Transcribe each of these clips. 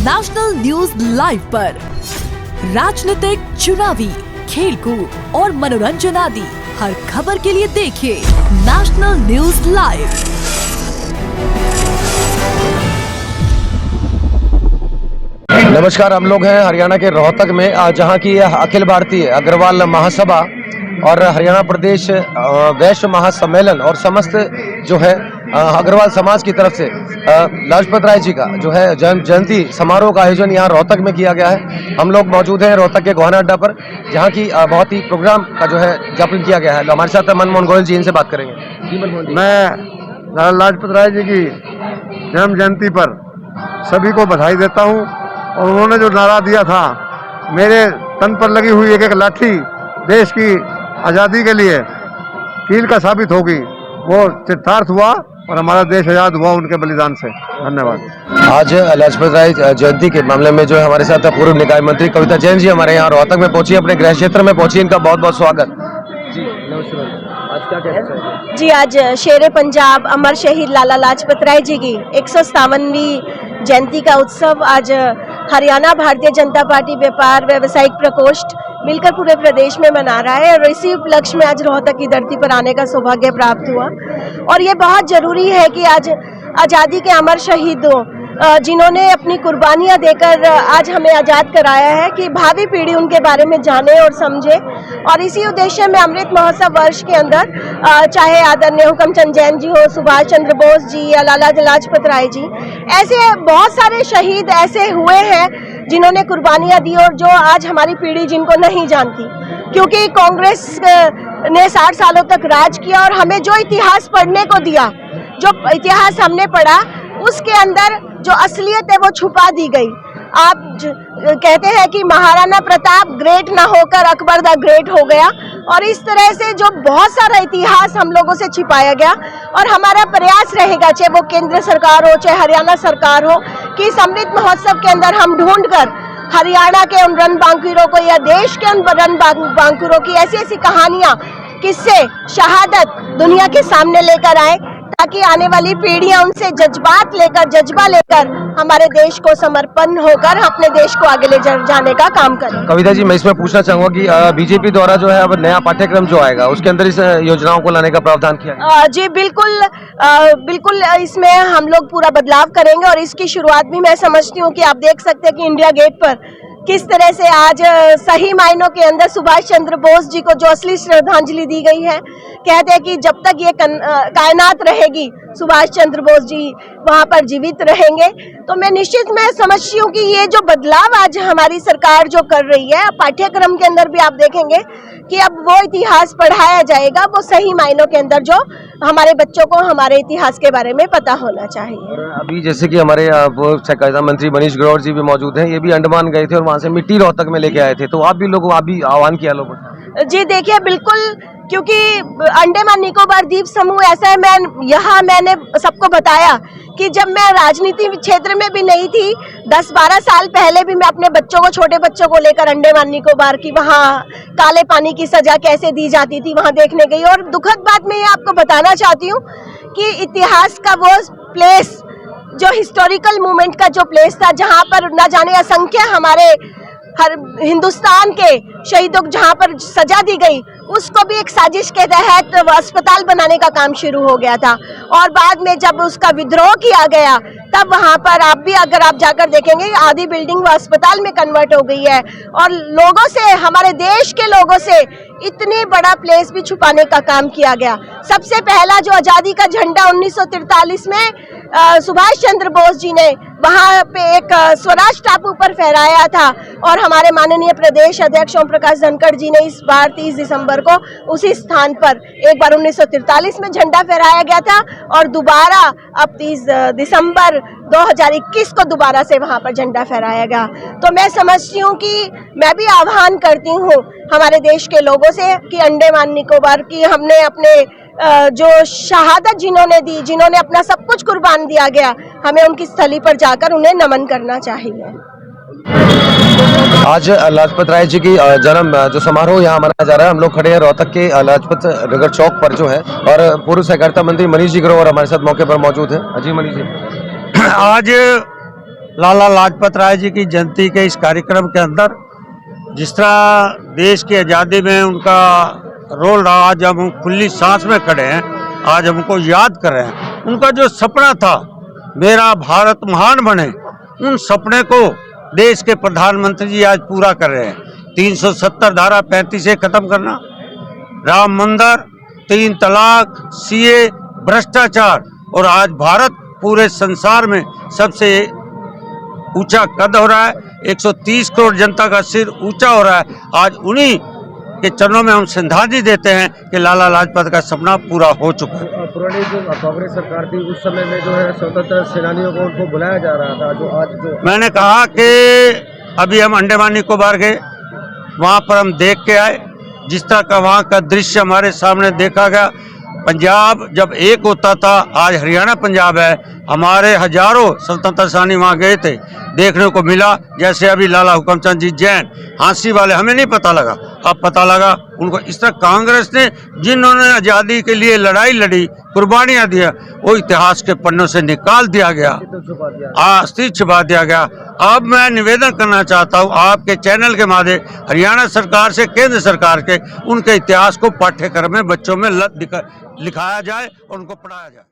National news live पर राजनीतिक, चुनावी, खेलकूद और मनोरंजन आदि हर खबर के लिए देखिए नेशनल न्यूज लाइव। नमस्कार, हम लोग हैं हरियाणा के रोहतक में, जहां की अखिल भारतीय अग्रवाल महासभा और हरियाणा प्रदेश वैश्य महासम्मेलन और समस्त जो है अग्रवाल समाज की तरफ से लाजपत राय जी का जो है जयंती समारोह का आयोजन यहाँ रोहतक में किया गया है। हम लोग मौजूद हैं रोहतक के गोहाना अड्डा पर, जहाँ की बहुत ही प्रोग्राम का जो है ज्ञापन किया गया है। हमारे साथ मनमोहन गोयल जी, इनसे बात करेंगे। मैं लाला लाजपत राय जी की जन्म जयंती पर सभी को बधाई देता हूँ। और उन्होंने जो नारा दिया था, मेरे तन पर लगी हुई एक एक लाठी देश की आज़ादी के लिए कील का साबित होगी, वो चित्तार्थ हुआ और हमारा देश आज़ाद हुआ उनके बलिदान से। धन्यवाद। आज लाजपत राय जयंती के मामले में जो है हमारे साथ पूर्व निकाय मंत्री कविता जैन जी हमारे यहाँ रोहतक में पहुंची, अपने गृह क्षेत्र में पहुंची। इनका बहुत बहुत स्वागत जी। नमस्ते। आज क्या कहना चाहिए जी? आज शेरे पंजाब अमर शहीद लाला लाजपत राय जी की 157वीं जयंती का उत्सव आज हरियाणा भारतीय जनता पार्टी व्यापार व्यावसायिक प्रकोष्ठ मिलकर पूरे प्रदेश में मना रहा है। और इसी उपलक्ष्य में आज रोहतक की धरती पर आने का सौभाग्य प्राप्त हुआ। और ये बहुत जरूरी है कि आज आज़ादी के अमर शहीदों जिन्होंने अपनी कुर्बानियां देकर आज हमें आज़ाद कराया है, कि भावी पीढ़ी उनके बारे में जाने और समझे। और इसी उद्देश्य में अमृत महोत्सव वर्ष के अंदर चाहे आदरणीय हुक्मचंद जैन जी हो, सुभाष चंद्र बोस जी या लाला लाजपत राय जी, ऐसे बहुत सारे शहीद ऐसे हुए हैं जिन्होंने कुर्बानियां दी और जो आज हमारी पीढ़ी जिनको नहीं जानती। क्योंकि कांग्रेस ने 60 सालों तक राज किया और हमें जो इतिहास पढ़ने को दिया, जो इतिहास हमने पढ़ा, उसके अंदर जो असलियत है वो छुपा दी गई। आप कहते हैं कि महाराणा प्रताप ग्रेट ना होकर अकबर द ग्रेट हो गया, और इस तरह से जो बहुत सारा इतिहास हम लोगों से छिपाया गया। और हमारा प्रयास रहेगा, चाहे वो केंद्र सरकार हो चाहे हरियाणा सरकार हो, कि इस अमृत महोत्सव के अंदर हम ढूंढकर हरियाणा के उन रणबांकुरों को या देश के उन रणबांकुरों की ऐसी ऐसी कहानियां, किस्से, शहादत दुनिया के सामने लेकर आए, ताकि आने वाली पीढ़ियां उनसे जज्बा लेकर हमारे देश को समर्पण होकर अपने देश को आगे ले जाने का काम करें। कविता जी, मैं इसमें पूछना चाहूंगा कि बीजेपी द्वारा जो है अब नया पाठ्यक्रम जो आएगा उसके अंदर इस योजनाओं को लाने का प्रावधान किया गया। जी बिल्कुल इसमें हम लोग पूरा बदलाव करेंगे। और इसकी शुरुआत भी मैं समझती हूँ कि आप देख सकते हैं कि इंडिया गेट पर किस तरह से आज सही मायनों के अंदर सुभाष चंद्र बोस जी को जो असली श्रद्धांजलि दी गई है। कहते हैं कि जब तक ये कायनात रहेगी सुभाष चंद्र बोस जी वहाँ पर जीवित रहेंगे। तो मैं समझती हूँ कि ये जो बदलाव आज हमारी सरकार जो कर रही है, पाठ्यक्रम के अंदर भी आप देखेंगे कि अब वो इतिहास पढ़ाया जाएगा, वो सही मायनों के अंदर जो हमारे बच्चों को हमारे इतिहास के बारे में पता होना चाहिए। और अभी जैसे कि हमारे सहकारिता मंत्री मनीष ग्रोवर जी भी मौजूद हैं, ये भी अंडमान गए थे और वहाँ से मिट्टी रोहतक में लेके आए थे, तो आप भी आह्वान किया लोगों से? जी देखिए, बिल्कुल, क्योंकि अंडमान निकोबार द्वीप समूह ऐसा है, मैंने सबको बताया कि जब मैं राजनीति क्षेत्र में भी नहीं थी, 10-12 साल पहले भी मैं अपने बच्चों को, छोटे बच्चों को लेकर अंडमान निकोबार की वहाँ काले पानी की सजा कैसे दी जाती थी वहाँ देखने गई। और दुखद बात मैं ये आपको बताना चाहती हूँ कि इतिहास का वो प्लेस, जो हिस्टोरिकल मूवमेंट का जो प्लेस था, जहाँ पर न जाने असंख्य हमारे हर हिंदुस्तान के शहीदों को जहाँ पर सजा दी गई, उसको भी एक साजिश के तहत अस्पताल बनाने का काम शुरू हो गया था। और बाद में जब उसका विद्रोह किया गया, तब वहाँ पर अगर आप जाकर देखेंगे, आधी बिल्डिंग वो अस्पताल में कन्वर्ट हो गई है। और लोगों से, हमारे देश के लोगों से इतनी बड़ा प्लेस भी छुपाने का काम किया गया। सबसे पहला जो आज़ादी का झंडा 1943 में सुभाष चंद्र बोस जी ने वहाँ पे एक स्वराज टापू पर फहराया था। और हमारे माननीय प्रदेश अध्यक्ष ओम प्रकाश धनखड़ जी ने इस बार 30 दिसंबर को उसी स्थान पर एक बार 1943 में झंडा फहराया गया था, और दोबारा अब 30 दिसंबर 2021 को दोबारा से वहाँ पर झंडा फहराया गया। तो मैं समझती हूँ कि मैं भी आह्वान करती हूँ हमारे देश के लोगों से कि अंडमान निकोबार की हमने अपने जो शहादत जिन्होंने दी, जिन्होंने अपना सब कुछ कुर्बान दिया गया, हमें उनकी स्थली पर जाकर उन्हें नमन करना चाहिए। आज लाजपत राय जी की जन्म जो समारोह यहाँ मनाया जा रहा है, हम लोग खड़े हैं रोहतक के लाजपत नगर चौक पर जो है, और पूर्व सहकारिता मंत्री मनीष जी ग्रोवर हमारे साथ मौके पर मौजूद है। जी मनीष जी, आज लाला लाजपत राय जी की जयंती के इस कार्यक्रम के अंदर जिस तरह देश की आज़ादी में उनका रोल रहा, आज हम खुली सांस में खड़े हैं, आज हमको याद कर रहे हैं। उनका जो सपना था मेरा भारत महान बने, उन सपने को देश के प्रधानमंत्री जी आज पूरा कर रहे हैं। 370 धारा 35 से खत्म करना, राम मंदिर, 3 तलाक, सीए, भ्रष्टाचार, और आज भारत पूरे संसार में सबसे ऊंचा कद हो रहा है। 130 करोड़ जनता का सिर ऊंचा हो रहा है। आज उन्हीं के चरणों में हम श्रद्धांजलि देते हैं कि लाला लाजपत का सपना पूरा हो चुका है। पुरानी जो कांग्रेस सरकार थी उस समय में जो है स्वतंत्र सेनानियों को उनको बुलाया जा रहा था, जो आज जो मैंने कहा कि अभी हम अंडमान निकोबार गए, वहाँ पर हम देख के आए, जिस तरह का वहाँ का दृश्य हमारे सामने देखा गया। पंजाब जब एक होता था, आज हरियाणा पंजाब है। हमारे हजारों स्वतंत्रता सेनानी वहाँ गए थे, देखने को मिला। जैसे अभी लाला हुक्मचंद जी जैन, हाँसी वाले, हमें नहीं पता लगा, अब पता लगा उनको। इस तरह कांग्रेस ने जिन्होंने आज़ादी के लिए लड़ाई लड़ी, कुर्बानियाँ दिया, वो इतिहास के पन्नों से निकाल दिया गया, अस्तित्व छुपा दिया गया। अब मैं निवेदन करना चाहता हूँ आपके चैनल के माध्यम हरियाणा सरकार से, केंद्र सरकार के, उनके इतिहास को पाठ्यक्रम में बच्चों में लिखाया जाए और उनको पढ़ाया जाए।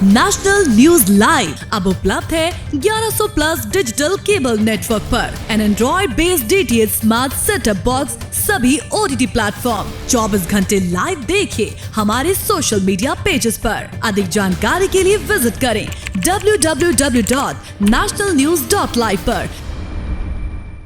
नेशनल न्यूज लाइव अब उपलब्ध है 1100 प्लस डिजिटल केबल नेटवर्क पर। An android based DTH smart setup box सभी OTT प्लेटफॉर्म। 24 घंटे लाइव देखिए हमारे सोशल मीडिया पेजेस पर। अधिक जानकारी के लिए विजिट करें www.nationalnews.live पर